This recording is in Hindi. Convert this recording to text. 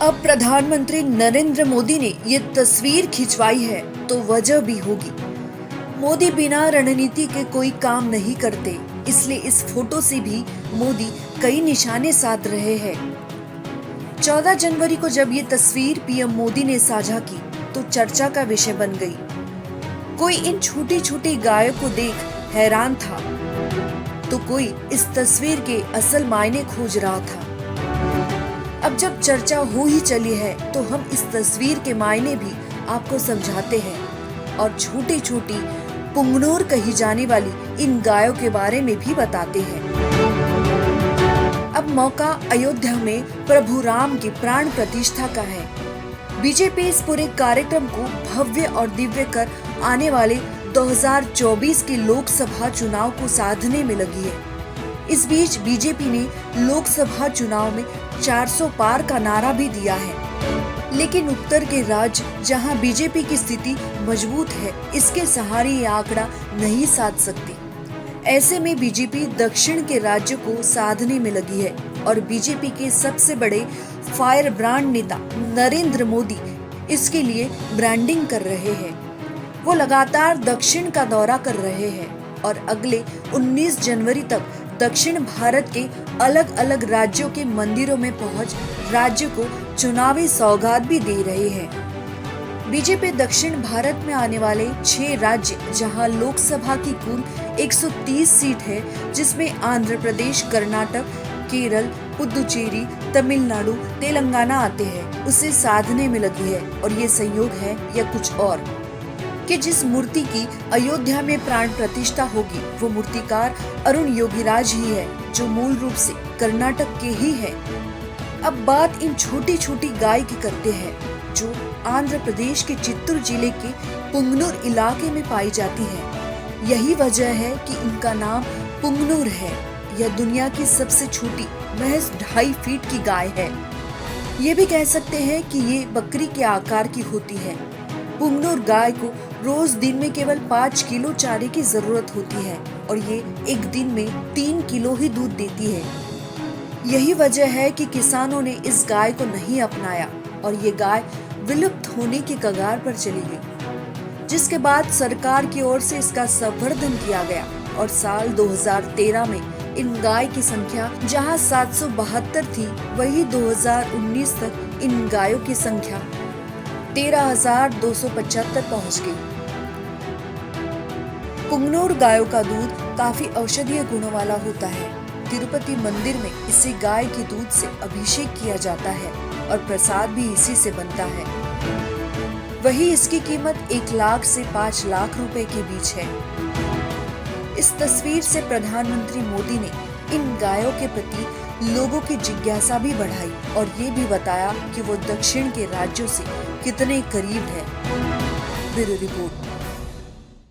अब प्रधानमंत्री नरेंद्र मोदी ने ये तस्वीर खिंचवाई है तो वजह भी होगी। मोदी बिना रणनीति के कोई काम नहीं करते, इसलिए इस फोटो से भी मोदी कई निशाने साध रहे हैं। 14 जनवरी को जब ये तस्वीर पीएम मोदी ने साझा की तो चर्चा का विषय बन गई। कोई इन छोटी छोटी गायों को देख हैरान था तो कोई इस तस्वीर के असल मायने खोज रहा था। अब जब चर्चा हो ही चली है तो हम इस तस्वीर के मायने भी आपको समझाते हैं और छोटी छोटी पुंगनूर कही जाने वाली इन गायों के बारे में भी बताते हैं। अब मौका अयोध्या में प्रभु राम की प्राण प्रतिष्ठा का है। बीजेपी इस पूरे कार्यक्रम को भव्य और दिव्य कर आने वाले 2024 के लोकसभा चुनाव को साधने में लगी है। इस बीच बीजेपी ने लोकसभा चुनाव में 400 पार का नारा भी दिया है, लेकिन उत्तर के राज्य जहां बीजेपी की स्थिति मजबूत है, इसके सहारे ये आंकड़ा नहीं साध सकती। ऐसे में बीजेपी दक्षिण के राज्यों को साधने में लगी है और बीजेपी के सबसे बड़े फायर ब्रांड नेता नरेंद्र मोदी इसके लिए ब्रांडिंग कर रहे हैं। वो लगातार दक्षिण का दौरा कर रहे हैं और अगले 19 जनवरी तक दक्षिण भारत के अलग अलग राज्यों के मंदिरों में पहुंच राज्य को चुनावी सौगात भी दे रहे हैं। बीजेपी दक्षिण भारत में आने वाले 6 राज्य जहां लोकसभा की कुल 130 सीट है, जिसमें आंध्र प्रदेश, कर्नाटक, केरल, पुदुचेरी, तमिलनाडु, तेलंगाना आते हैं, उसे साधने में लगी है। और ये संयोग है या कुछ और कि जिस मूर्ति की अयोध्या में प्राण प्रतिष्ठा होगी वो मूर्तिकार अरुण योगीराज ही है, जो मूल रूप से कर्नाटक के ही है। अब बात इन छोटी छोटी गाय की करते हैं जो आंध्र प्रदेश के चित्तूर जिले के पुंगनूर इलाके में पाई जाती है। यही वजह है कि इनका नाम पुंगनूर है। यह दुनिया की सबसे छोटी महज 2.5 फीट की गाय है। ये भी कह सकते हैं कि ये बकरी के आकार की होती है। पुंगनूर गाय को रोज दिन में केवल 5 किलो चारे की जरूरत होती है और ये एक दिन में 3 किलो ही दूध देती है। यही वजह है कि किसानों ने इस गाय को नहीं अपनाया और ये गाय विलुप्त होने की कगार पर चली गई, जिसके बाद सरकार की ओर से इसका संवर्धन किया गया और साल 2013 में इन गाय की संख्या जहां 772 थी, वही 2019 तक इन गायों की संख्या 13,275 पहुंच गई। पुंगनूर गायों का दूध काफी औषधीय गुणों वाला होता है। तिरुपति मंदिर में इसे गाय के दूध से अभिषेक किया जाता है और प्रसाद भी इसी से बनता है। वही इसकी कीमत 1 लाख से 5 लाख रुपए के बीच है। इस तस्वीर से प्रधानमंत्री मोदी ने इन गायों के प्रति लोगों की जिज्ञासा भी बढ़ाई और ये भी बताया कि वो दक्षिण के राज्यों से कितने करीब है। Bureau report.